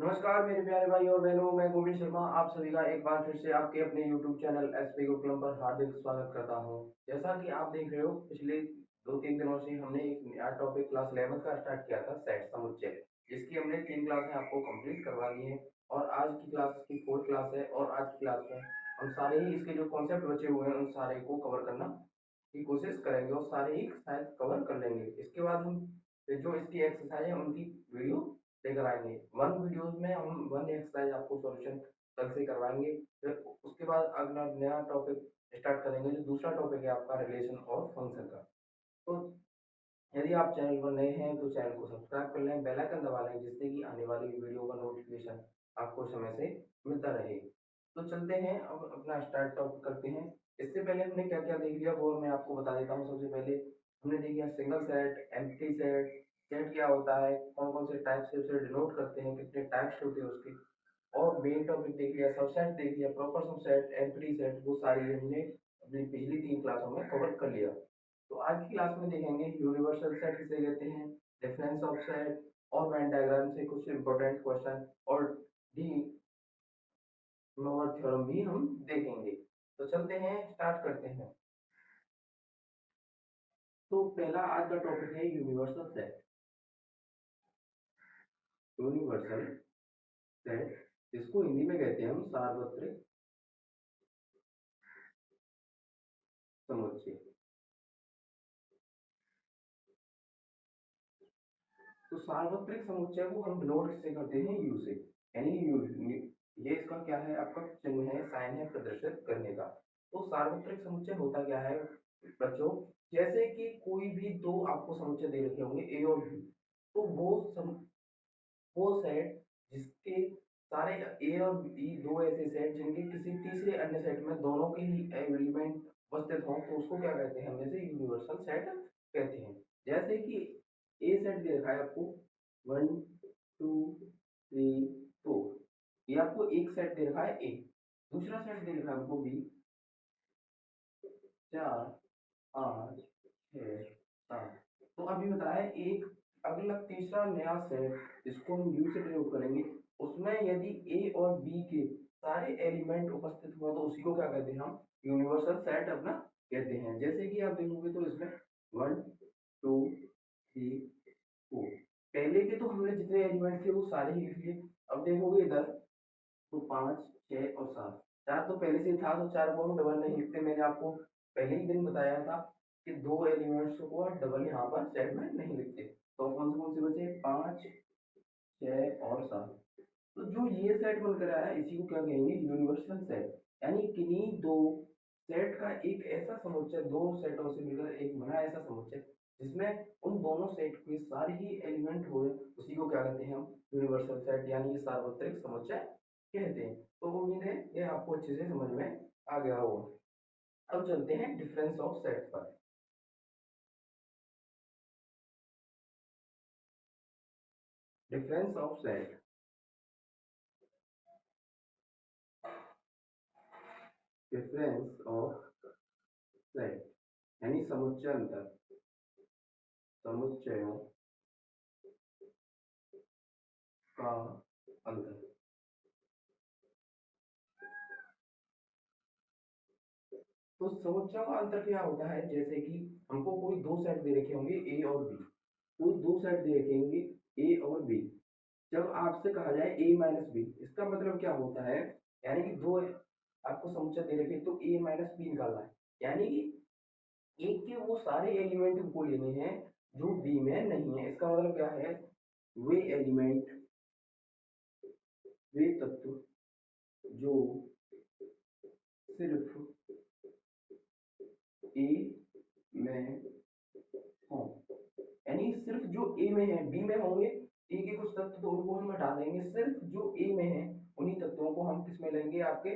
नमस्कार मेरे प्यारे भाई और बहनों, मैं गोविंद शर्मा आप सभी का एक बार फिर से आपके अपने YouTube चैनल एसपी गुरुकुलम पर हार्दिक स्वागत करता हूं। जैसा कि आप देख रहे हो, पिछले 2-3 दिनों से हमने एक नया टॉपिक क्लास 11 का स्टार्ट किया था, सेट समुच्चय, जिसकी हमने 3 क्लासें आपको कंप्लीट करवा दी है। और आज की क्लास की 4th क्लास है और आज की क्लास में हम सारे ही इसके जो कॉन्सेप्ट बचे हुए हैं उन सारे को कवर करना की कोशिश करेंगे और सारे ही शायद कवर कर लेंगे। इसके बाद हम जो इसकी एक्सरसाइज है उनकी वीडियो लेकर आएंगे। वन वीडियोज में हम वन एक्सरसाइज आपको सॉल्यूशन कल से करवाएंगे। फिर उसके बाद अगला नया टॉपिक स्टार्ट करेंगे, जो दूसरा टॉपिक है आपका रिलेशन और फंक्शन का। तो यदि आप चैनल पर नए हैं तो चैनल को सब्सक्राइब कर लें, बेल आइकन दबा लें, जिससे कि आने वाली वीडियो का नोटिफिकेशन आपको समय से मिलता रहे। तो चलते हैं, अब अपना स्टार्ट टॉपिक करते हैं। इससे पहले हमने क्या क्या देख लिया वो मैं आपको बता देता हूँ। सबसे पहले हमने देख लिया single set, empty set, set क्या होता है, कौन कौन से टाइप से उसे डिनोट करते हैं, कितने टाइप्स होते हैं उसके। और मेन टॉपिक देख लिया, सबसेट देख लिया, प्रॉपर सबसेट, एम्प्टी सेट, वो सारी हमने अपनी पिछली 3 क्लासों में कवर कर लिया। तो आज की क्लास में देखेंगे यूनिवर्सल सेट किसे कहते हैं, डिफरेंस ऑफ सेट, और वेन डायग्राम से कुछ इंपॉर्टेंट क्वेश्चन और डी मोवर थ्योरम भी हम देखेंगे। तो चलते हैं, स्टार्ट करते हैं। तो पहला आज का टॉपिक है यूनिवर्सल सेट। यूनिवर्सल सेट इसको हिंदी में कहते हैं हम सार्वत्रिक समुच्चय। तो सार्वत्रिक समुच्चय को हम डिनोट किससे करते हैं, यू से, यानी यू। ये इसका क्या है, आपका चिन्ह है, साइन है प्रदर्शित करने का। तो सार्वत्रिक समुच्चय होता क्या है बच्चों, जैसे कि कोई भी दो आपको समुच्चय दे रखे होंगे ए और बी, तो वो सेट जिसके सारे ए और बी दो ऐसे सेट जिनके किसी तीसरे अन्य सेट में दोनों के ही एलिमेंट उपस्थित हों, तो उसको क्या कहते हैं, हम जैसे यूनिवर्सल सेट कहते हैं। जैसे कि ए सेट दे रखा है आपको 1 2 3 4, ये आपको एक सेट दे रखा है ए। दूसरा सेट दे रखा है हमको बी 4 5 6 7। तो अभी बताया एक अगला तीसरा नया सेट जिसको हम यू से डिनोट करेंगे, उसमें यदि ए और बी के सारे एलिमेंट उपस्थित हुए तो उसी को क्या कहते हैं, हम यूनिवर्सल सेट अपना कहते हैं। जैसे कि आप देखोगे तो इसमें 1 2 3 4, पहले के तो हमने जितने एलिमेंट थे वो सारे ही लिख लिए। अब देखोगे इधर तो 5 6 और 7, चार तो पहले से था तो चार को हम डबल नहीं लिखते। मैंने आपको पहले ही दिन बताया था कि दो एलिमेंट्स को डबल यहाँ पर सेट में नहीं लिखते। तो कौन से बचे, 5 6 और 7। तो जो ये सेट बनकर आया है इसी को क्या कहेंगे, यूनिवर्सल सेट। यानी किन्हीं दो सेट का एक ऐसा समुच्चय, दो सेटों से मिलकर एक बना ऐसा समुच्चय जिसमें उन दोनों सेट के सारे ही एलिमेंट हो, उसी को क्या कहते हैं हम, यूनिवर्सल सेट, यानी ये सार्वत्रिक समुच्चय कहते हैं। तो उम्मीद है ये आपको अच्छे से समझ में आ गया होगा। अब चलते हैं डिफरेंस ऑफ सेट पर। Difference of set, difference of set यानी समुच्चय अंतर, समुच्चयों का अंतर। तो समुच्चयों का अंतर क्या होता है, जैसे कि हमको कोई दो सेट दे रखे होंगे ए और बी, कोई दो सेट दे रखे होंगे ए और बी। जब आपसे कहा जाए ए माइनस बी, इसका मतलब क्या होता है, यानी कि दो आपको समुच्चय दे रखे तो ए माइनस बी निकालना है। यानी कि एक के वो सारे एलिमेंट हमको लेने हैं जो बी में नहीं है। इसका मतलब क्या है, वे एलिमेंट, वे तत्व जो सिर्फ ए में हों, यानी सिर्फ जो ए में है बी में होंगे, ए के कुछ तत्व तो उनको हम हटा देंगे, सिर्फ जो ए में है उन्हीं तत्वों को हम किस में लेंगे, आपके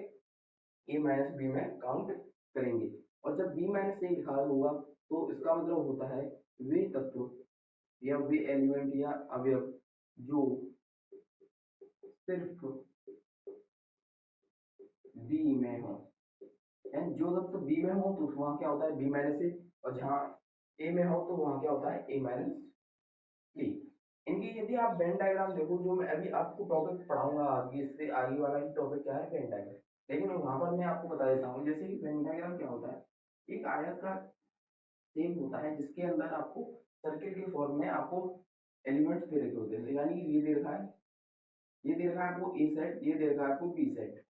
ए माइनस बी में काउंट करेंगे। और जब बी माइनस ए लिखा होगा तो इसका मतलब होता है वे तत्व या वे एलिमेंट या अवयव जो सिर्फ बी में हो, यानी जो तत्व बी में हो तो वहां क्या होता है बी माइनस ए, और जहाँ ए में हो तो वहां क्या होता है ए माइनस बी। इनकी यदि आप वेन डायग्राम देखो, जो मैं अभी आपको टॉपिक पढ़ाऊंगा आगे, इससे आगे वाला ही टॉपिक क्या है, वेन डायग्राम। लेकिन वहां पर मैं आपको बता देता हूँ, जैसे कि वेन डायग्राम क्या होता है, एक आयत का शेप होता है जिसके अंदर आपको सर्किल के फॉर्म में आपको एलिमेंट्स दे रखे होते हैं। यानी कि ये दे रखा है, ये दे रखा है आपको ए सेट, ये दे रखा है आपको बी सेट।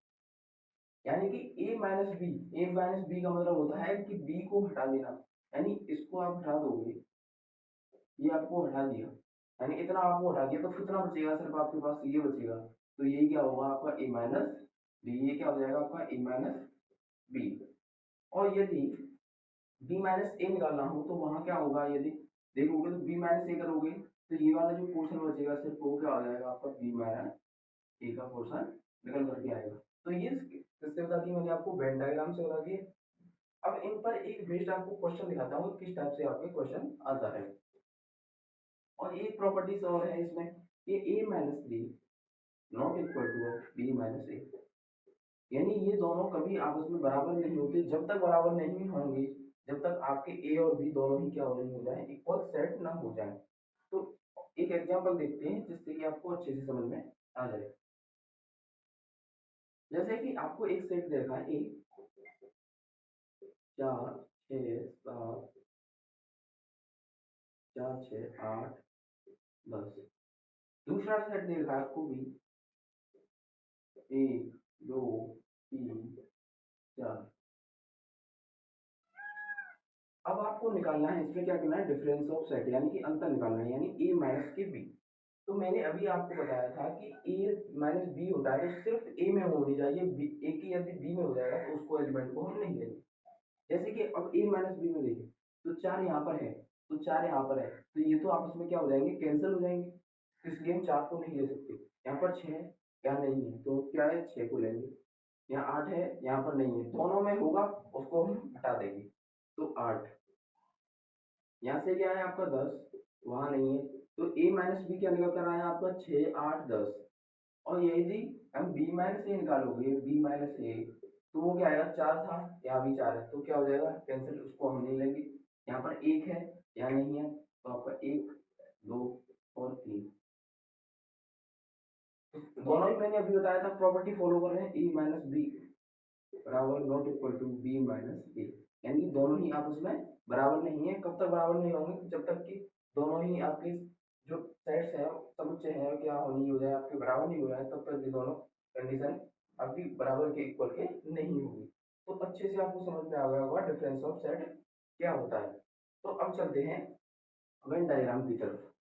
यानी कि A minus B, A minus B का मतलब होता है कि बी को हटा देना। यानी इसको आप हटा दोगे, ये आपको हटा दिया, यानी इतना आपको हटा दिया, तो कितना बचेगा, सिर्फ आपके पास ये बचेगा। तो ये क्या होगा आपका ए माइनस बी, ये क्या हो जाएगा आपका ए माइनस बी। और यदि बी माइनस ए निकालना हो तो वहां क्या होगा, यदि देखोगे तो बी माइनस ए करोगे तो ये वाला जो पोर्शन बचेगा सिर्फ वो क्या हो जाएगा आपका बी माइनस ए का पोर्शन निकल करके आएगा। तो ये किससे बता दिया मैंने आपको, वेन डायग्राम से बता दिया। अब इन पर एक बेस्ड आपको क्वेश्चन दिखाता हूँ किस टाइप से आपके क्वेश्चन आता है। और एक प्रॉपर्टीज और है इसमें, ये A minus B not equal to B minus A. यानी ये दोनों कभी आपस में बराबर नहीं होते, जब तक बराबर नहीं होंगे, जब तक आपके ए और बी दोनों ही क्या हो नहीं हो जाए, इक्वल सेट ना हो जाए। तो एक एग्जांपल देखते हैं जिससे कि आपको अच्छे से समझ में आ जाए। जैसे कि आपको एक सेट दे रखा है ए, 4 6 7, 4 6 8 10। दूसरा सेट दे रखा है आपको बी, 1 2 3 4। अब आपको निकालना है, इसमें क्या करना है, डिफरेंस ऑफ सेट, यानी कि अंतर निकालना है, यानी ए माइनस के बी। तो मैंने अभी आपको बताया था कि ए माइनस बी होता है तो सिर्फ ए में होनी चाहिए, बी ए की यदि बी में हो जाएगा तो उसको एलिमेंट को हम नहीं लेंगे। जैसे कि अब ए माइनस बी में देखें, तो 4 यहाँ पर है, तो 4 यहाँ पर है, तो ये तो आपस में क्या हो जाएंगे, कैंसिल हो जाएंगे, तो इसलिए हम 4 को नहीं ले सकते। यहाँ पर 6 यहाँ नहीं है तो क्या है, 6 को लेंगे। यहाँ 8 है, यहाँ पर नहीं है, दोनों में होगा, उसको हम हटा देंगे, तो 8। यहाँ से क्या है आपका 10, वहां नहीं है, तो ए माइनस बी क्या निकल कर आया आपका 6 8 10। और यदि हम बी माइनस ए निकालोगे, बी माइनस ए, तो वो क्या आएगा, 4 था, यहाँ भी 4 है, तो क्या हो जाएगा, कैंसिल, उसको हम नहीं लेंगे। यहाँ पर 1 है, यहाँ नहीं है, तो आपका 1 2 और 3। दोनों ही मैंने अभी बताया था प्रॉपर्टी फॉलो कर रहे हैं, ए माइनस बी बराबर not equal to B minus A. यानी कि दोनों ही आपस में बराबर नहीं है। कब तक बराबर नहीं होंगे, जब तक कि दोनों ही आपके जो सेट्स है, समुच्चय है, क्या नहीं हो जाए, आपके बराबर नहीं हो जाए, तब तक ये दोनों कंडीशन आपकी बराबर के इक्वल के नहीं होगी। तो अच्छे से आपको समझ में आ गया होगा डिफरेंस ऑफ सेट क्या होता है। तो अब चलते हैं वेन डायग्राम की तरफ।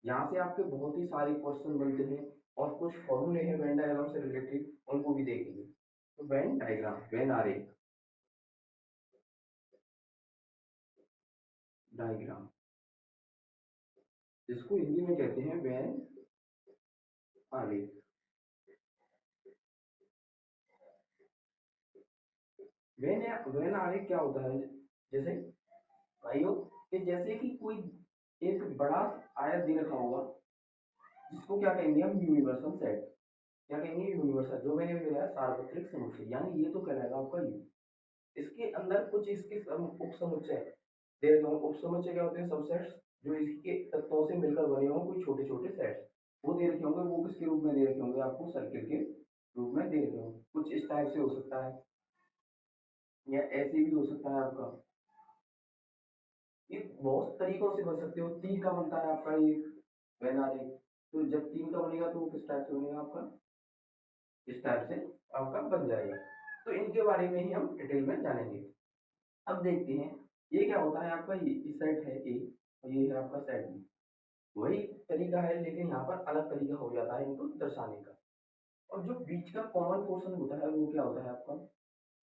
यहाँ से आपके बहुत ही सारे क्वेश्चन बनते हैं और कुछ फॉर्मूले हैं वेन डायग्राम से रिलेटेड, उनको भी देखेंगे। तो वेन डायग्राम, वेन आरेख, डायग्राम, जिसको हिंदी में कहते हैं वेन आरेख। वेन आरेख क्या होता है, जैसे भाइयों, कि जैसे कि कोई एक बड़ा आयत दे रखा होगा, जिसको क्या कहेंगे हम, यूनिवर्सल सेट। क्या कहेंगे, यूनिवर्सल, जो मैंने बताया सार्वत्रिक समुच्चय, यानी ये तो कहलाएगा आपका यू। इसके अंदर कुछ इसके उप समुच्चय दे रखे होंगे। उप समुच्चय क्या होते हैं, सबसेट्स, जो इसके तत्वों से मिलकर बने होंगे कोई छोटे छोटे सेट्स, वो दे रखे होंगे। वो किसके रूप में दे रखे होंगे, आपको सर्किल के रूप में दे रखे होंगे। कुछ इस टाइप से हो सकता है, या ऐसे भी हो सकता है आपका, ये बहुत तरीकों से बन सकते हो। तीन का बनता है आपका ये वेन आरेख, तो जब तीन का बनेगा तो वो किस टाइप से बनेगा आपका, इस टाइप से आपका बन जाएगा। तो इनके बारे में ही हम डिटेल में जानेंगे। अब देखते हैं, ये क्या होता है आपका, ये सेट है ए और ये है आपका सेट बी। वही तरीका है, लेकिन यहाँ पर अलग तरीका हो जाता है इनको दर्शाने का। और जो बीच का कॉमन पोर्शन होता है वो क्या होता है आपका,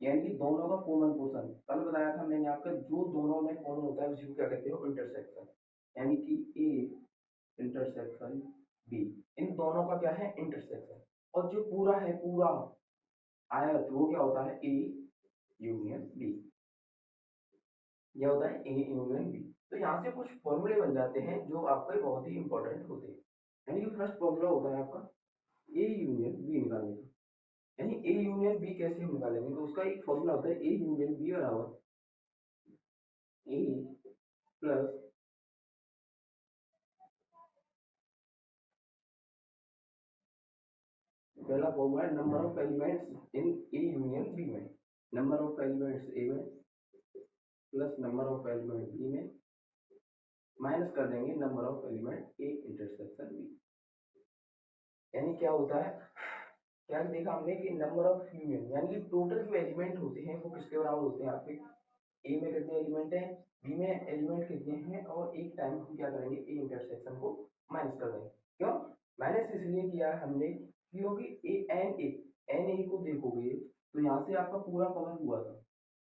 यानी कि दोनों का कॉमन पोर्शन, कल बताया था मैंने आपका, जो दोनों में कॉमन होता है उसी को क्या कहते हो, इंटरसेक्शन। यानी कि ए इंटरसेक्शन बी, इन दोनों का क्या है, इंटरसेक्शन। और जो पूरा है, पूरा आयत, वो क्या होता है, ए यूनियन बी। यह होता है ए यूनियन बी। तो यहाँ से कुछ फॉर्मूले बन जाते हैं जो आपके बहुत ही इंपॉर्टेंट होते हैं। यानी कि फर्स्ट फॉर्मूला होता है आपका ए यूनियन बी निकालने का। यानी ए यूनियन बी कैसे हम निकालेंगे, तो उसका एक फॉर्मूला होता है ए यूनियन बी बराबर ए प्लस पहला फॉर्मूला है number of elements in A union B में, नंबर ऑफ एलिमेंट्स ए में plus number of element B में माइनस कर देंगे number of element A intersection B. यानी क्या होता है, क्या देखा हमने कि नंबर ऑफ यूनियन यानी कि टोटल जो एलिमेंट होते हैं वो किसके बराबर होते हैं आपके, ए में कितने एलिमेंट है, बी में एलिमेंट कितने हैं, और एक टाइम हम क्या करेंगे ए इंटरसेक्शन को माइनस कर देंगे। क्यों माइनस इसलिए किया है हमने क्योंकि एन ए को देखोगे तो यहाँ से आपका पूरा कवर हुआ था,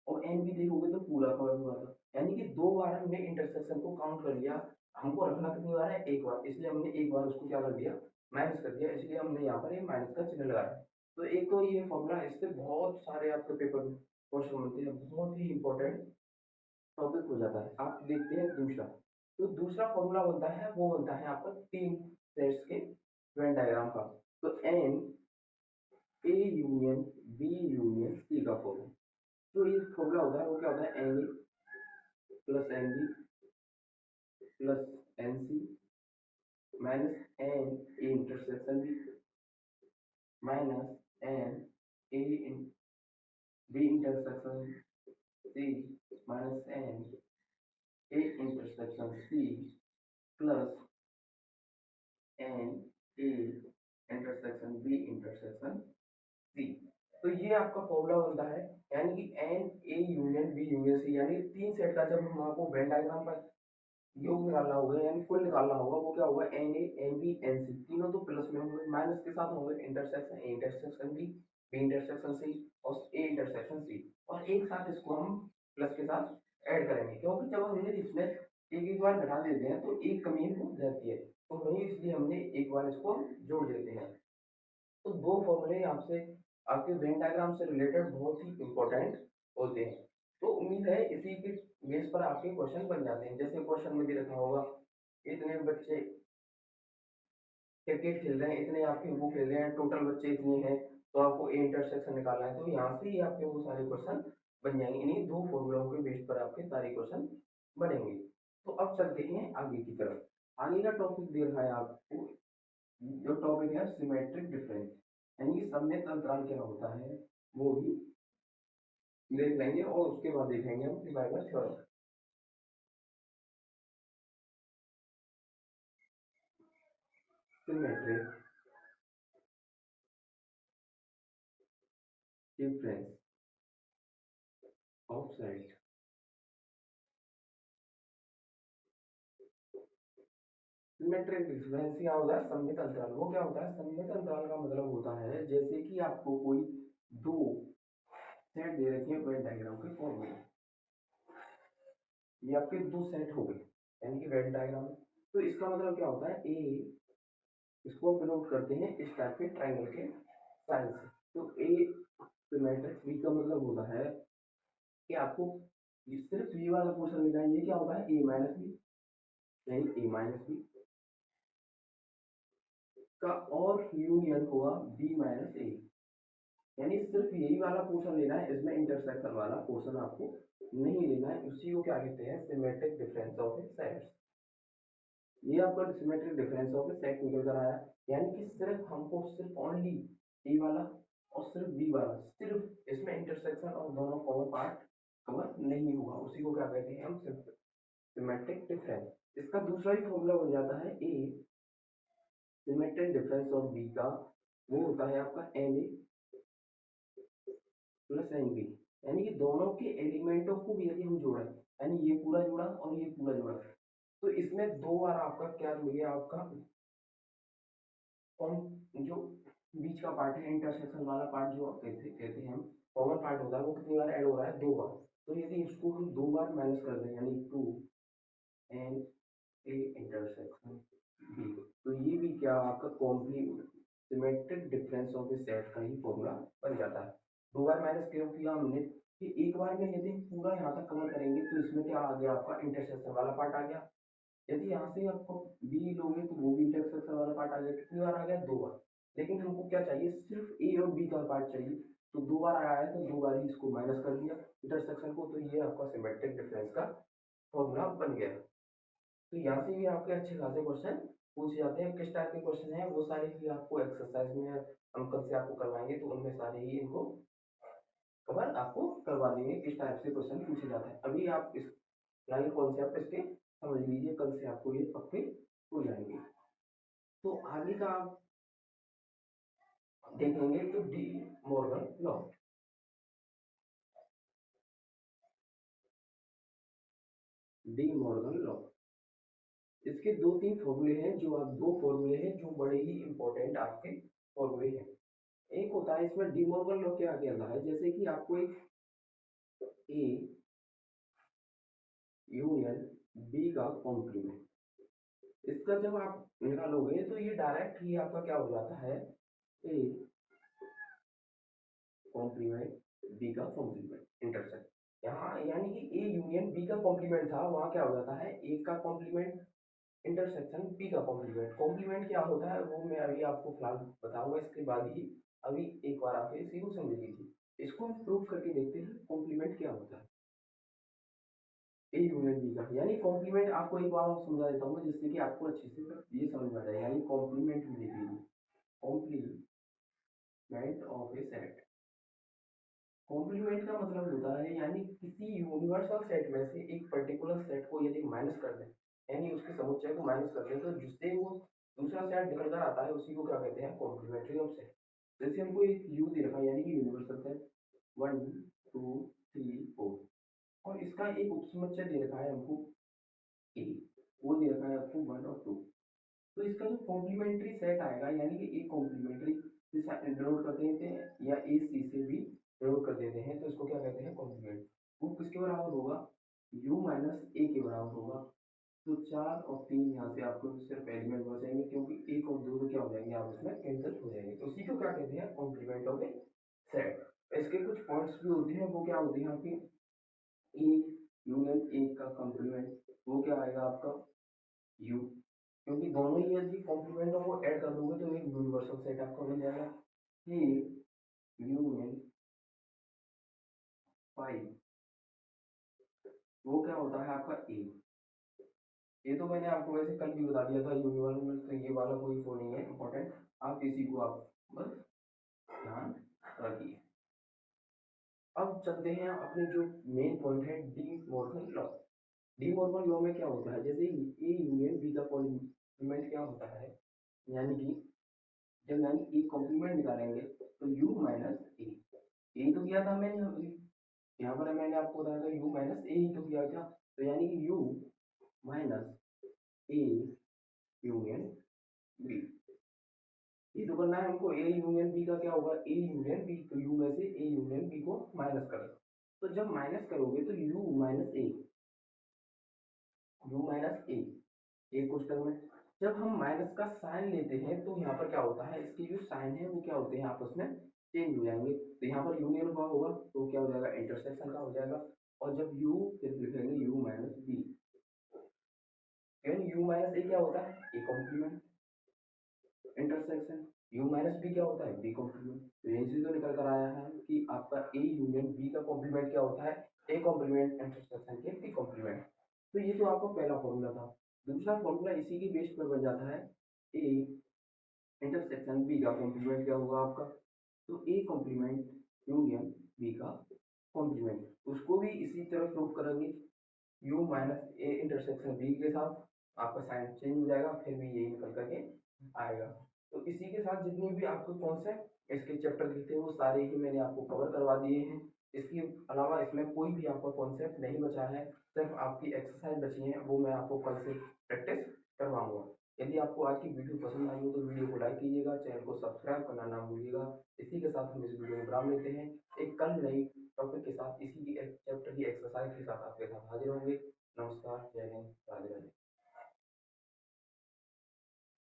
और एन भी देखोगे तो पूरा कवर हुआ था, यानी कि दो बार हमने इंटरसेक्शन को काउंट कर लिया। हमको रखना कितनी बार है, एक बार, इसलिए हमने एक बार उसको क्या कर दिया, माइनस कर दिया, इसलिए हमने यहाँ पर ये माइनस का चिन्ह लगाया। तो एक तो ये फॉर्मूला, इससे बहुत सारे आपके पेपर में क्वेश्चन बनते हैं, बहुत ही इंपॉर्टेंट टॉपिक हो जाता है। आप देखते हैं दूसरा, तो दूसरा फॉर्मूला बनता है, वो बनता है आपका तीन सेट्स के वेन डायग्राम का। तो N A union B union C का फॉर्मूला, तो ये फॉर्मूला होता है वो क्या होता है, N A plus N B plus N C minus N A intersection B minus N A B intersection C minus N A intersection C plus N A intersection B intersection C. तो ये आपका formula बनता है, यानी कि N A union B union C, यानी तीन set का जब हम आपको वेन डायग्राम पर योग निकालना होगा यानी कुल निकालना होगा, वो क्या होगा, N A N B N C, तीनों तो प्लस में होंगे, माइनस के साथ होंगे intersection A intersection B, B intersection C और ए इंटरसेक्शन सी, और एक साथ इसको हम प्लस के साथ ऐड करेंगे, क्योंकि जब हमने इसमें एक एक बार घटा देते हैं तो एक कमी हो जाती है, तो वही इसलिए हमने एक बार इसको जोड़ देते हैं। तो दो फॉर्मूले आपसे आपके वेन डायग्राम से रिलेटेड बहुत ही इंपॉर्टेंट होते हैं। तो उम्मीद है इसी के बेस पर आपके क्वेश्चन बन जाते हैं। जैसे क्वेश्चन में दे रखा होगा इतने बच्चे क्रिकेट खेल रहे हैं, इतने आपके वो खेल रहे हैं, टोटल बच्चे इतने हैं, तो आपको ए इंटरसेक्शन निकालना है, तो यहाँ से ही आपके वो सारे क्वेश्चन बन जाएंगे, इन्हीं दो फॉर्मूलों के बेस पर आपके सारे क्वेश्चन बनेंगे। तो अब चलते हैं आगे की तरफ। आगे का टॉपिक दे रखा है आपको, जो टॉपिक है सिमेट्रिक डिफरेंस, यानी कि सममित अंतराल क्या होता है वो भी देख लेंगे, और उसके बाद देखेंगे हम डिवाइवर theorem. Symmetric difference of set, symmetric difference क्या होता है, सममित अंतराल। वो क्या होता है, सममित अंतराल का मतलब होता है जैसे कि आपको कोई दो सेट दे रखे हैं वेन डायग्राम के फॉर्म में, ये आपके दो सेट हो गए यानी कि वेन डायग्राम। तो इसका मतलब क्या होता है, ए इसको डिनोट करते हैं इस टाइप के ट्रायंगल के साइन से। तो ए सिमेट्रिक, बी का मतलब होता है कि आपको सिर्फ ये वाला पोर्शन लेना है, ये क्या होता है, ए माइनस बी, यानी ए माइनस बी का और यूनियन होगा बी माइनस ए, यानी सिर्फ यही वाला पोर्शन लेना है, इसमें इंटरसेक्शन वाला पोर्शन आपको नहीं लेना है। उसी को क्या कहते हैं, सिमेट्रिक डिफरेंस ऑफ सेट्स। ये आपका सिमेट्रिक डिफरेंस ऑफ सेट निकल कर आया, यानी कि सिर्फ हमको सिर्फ ओनली ए वाला और सिर्फ बी वाला, सिर्फ इसमें इंटरसेक्शन और दोनों कॉमन पार्ट कवर नहीं हुआ, उसी को क्या कहते हैं हम, सिमेट्रिक डिफरेंस। इसका दूसरा ही फॉर्मूला बन जाता है A symmetric difference of B का, वो होता है आपका N A plus N B, यानी कि दोनों के एलिमेंटों को भी यदि हम जोड़ें, यानी ये पूरा जोड़ा और ये पूरा जोड़ा, तो इसमें दो बार आपका क्या मिल गया, आपका जो बीच का पार्ट है इंटरसेक्शन वाला पार्ट जो कहते हैं हम कॉमन पार्ट होता है, वो कितनी बार ऐड हो रहा है, दो बार। तो यदि इसको हम दो बार माइनस कर दें यानी two N A intersection B, तो ये भी क्या आपका complete symmetric difference of the set का ही फॉर्मूला बन जाता है। दो बार माइनस क्यों किया हमने, कि एक बार में यदि पूरा यहाँ तक कवर करेंगे तो इसमें क्या आ गया, आपका इंटरसेक्शन वाला पार्ट आ गया, यदि यहाँ से आपको बी लोगे तो वो भी इंटरसेक्शन वाला पार्ट आ गया, कितनी बार आ गया, दो बार। लेकिन हमको क्या चाहिए, सिर्फ ए और बी का पार्ट चाहिए, तो दो बार आया है तो दो बार ही इसको माइनस कर दिया इंटरसेक्शन को, तो ये आपका सिमेट्रिक डिफरेंस का फॉर्मूला बन गया। तो यहाँ से भी आपके अच्छे खासे क्वेश्चन पूछे जाते हैं। किस टाइप के क्वेश्चन है वो सारे ही आपको एक्सरसाइज में हम कल से आपको करवाएंगे, तो उनमें सारे ही इनको कवर आपको करवा देंगे किस टाइप से क्वेश्चन पूछे जाते हैं। अभी आप इस लाइन कॉन्सेप्ट इसके समझ लीजिए, कल से आपको ये पक्के हो जाएंगे। तो आगे का आप देखेंगे तो De Morgan law. De Morgan law, इसके दो तीन फॉर्मूले हैं, जो आप दो फॉर्मूले हैं जो बड़े ही इंपॉर्टेंट आपके फॉर्मूले हैं। एक होता है इसमें डी मॉर्गन लॉ क्या कहता है, जैसे कि आपको एक ए यूनियन बी का कॉम्प्लीमेंट, इसका जब आप निकालोगे तो ये डायरेक्ट ही आपका क्या हो जाता है, ए कॉम्प्लीमेंट बी का कॉम्प्लीमेंट इंटरसेक्ट। यहाँ यानी कि ए यूनियन बी का कॉम्प्लीमेंट था, वहाँ क्या हो जाता है ए का कॉम्प्लीमेंट इंटरसेक्शन बी का कॉम्प्लीमेंट। कॉम्प्लीमेंट क्या होता है वो मैं अभी आपको फिलहाल बताऊंगा, इसके बाद ही अभी एक बार आप इसी को समझ लीजिए। इसको हम प्रूव करके देखते हैं कॉम्प्लीमेंट क्या होता है ए यूनियन बी का। यानी कॉम्प्लीमेंट आपको एक बार और समझा देता हूँ जिससे कि आपको अच्छे से ये समझ में आ जाए। यानी कॉम्प्लीमेंट भी देख लीजिए, complement of A set. Complement का मतलब होता है यानी किसी यूनिवर्सल सेट में से एक पर्टिकुलर सेट को यदि माइनस कर दें, यानी उसके समुच्चय को माइनस कर दें, तो जिससे वो दूसरा सेट निकल कर आता है उसी को क्या कहते हैं, कॉम्प्लीमेंट्री ऑफ सेट। जैसे हमको एक यू दे रखा है यानी कि यूनिवर्सल सेट 1 2 3 4, और इसका एक उपसमुच्चय दे रखा है हमको ए, वो दे रखा है आपको 1 और 2। तो इसका जो कॉम्प्लीमेंट्री सेट आएगा यानी कि ए कॉम्प्लीमेंट्री डिनोट कर देते हैं या ए सी से भी डिनोट कर देते हैं, तो इसको क्या कहते हैं, कॉम्प्लीमेंट। वो किसके बराबर होगा, u माइनस ए के बराबर होगा। तो 4 और 3 यहाँ से आपको सिर्फ एलिमेंट बचेंगे, क्योंकि एक और दो तो क्या हो जाएंगे आप इसमें कैंसिल हो जाएंगे। तो उसी को क्या कहते हैं, कॉम्प्लीमेंट ऑफ ए सेट। इसके कुछ पॉइंट्स भी होते हैं, वो क्या होते हैं आपके ए यूनियन ए का कॉम्प्लीमेंट, वो क्या आएगा आपका u, क्योंकि दोनों ही यदि कॉम्प्लीमेंटों को ऐड कर दोगे तो एक यूनिवर्सल सेट आपको मिल जाएगा। ये यूनियन 5, वो क्या होता है आपका ए। ये तो मैंने आपको वैसे कल भी बता दिया था यूनिवर्सल में, तो ये वाला कोई वो नहीं है इंपॉर्टेंट, आप इसी को आप बस ध्यान रखिए। अब चलते हैं अपने जो मेन पॉइंट है De Morgan law. De Morgan law में क्या होता है, जैसे ए यूनियन बी का कॉम्प्लीमेंट क्या होता है, यानी कि जब यानी ए कॉम्प्लीमेंट निकालेंगे तो u माइनस ए तो किया था मैंने, यहाँ पर मैंने आपको बताया था u माइनस ए ही तो किया था। तो यानी कि u minus A union B, ये तो करना है हमको। ए यूनियन बी का क्या होगा, ए यूनियन बी, तो u में से ए यूनियन बी को माइनस कर दो। तो जब माइनस करोगे तो u माइनस ए, u माइनस ए एक क्वेश्चन में जब हम माइनस का साइन लेते हैं तो यहाँ पर क्या होता है, इसके जो साइन है वो क्या होते हैं आपस में चेंज हो जाएंगे। तो यहाँ पर यूनियन हुआ होगा तो क्या हो जाएगा, इंटरसेक्शन का हो जाएगा। और जब u फिर लिखेंगे u माइनस बी, यानी u माइनस ए क्या होता है, A complement intersection, u minus B क्या होता है, बी कॉम्प्लीमेंट। तो यही से तो निकल कर आया है कि आपका ए यूनियन बी का कॉम्प्लीमेंट क्या होता है, ए कॉम्प्लीमेंट इंटरसेक्शन के बी कॉम्प्लीमेंट। तो ये तो आपका पहला फॉर्मूला था। दूसरा फॉर्मूला इसी के बेस पर बन जाता है, ए इंटरसेक्शन बी का कॉम्प्लीमेंट क्या होगा आपका, तो ए कॉम्प्लीमेंट यूनियन बी का कॉम्प्लीमेंट, उसको भी इसी तरह प्रूव करेंगे। U minus A intersection B के साथ आपका साइन चेंज हो जाएगा, फिर भी यही निकल करके आएगा। तो इसी के साथ जितने भी आपको कॉन्सेप्ट इसके चैप्टर के थे वो सारे ही मैंने आपको कवर करवा दिए हैं। इसके अलावा इसमें कोई भी आपका कॉन्सेप्ट नहीं बचा है, सिर्फ आपकी एक्सरसाइज बची है, वो मैं आपको कल से प्रैक्टिस करवाऊंगा। यदि आपको आज की वीडियो पसंद आई हो तो वीडियो को लाइक कीजिएगा, चैनल को सब्सक्राइब करना ना भूलिएगा। इसी के साथ हम इस वीडियो को विराम लेते हैं। एक कल नई टॉपिक के साथ इसी की चैप्टर की एक्सरसाइज के साथ आपके साथ हाजिर होंगे। नमस्कार, जय हिंद, राधे राधे।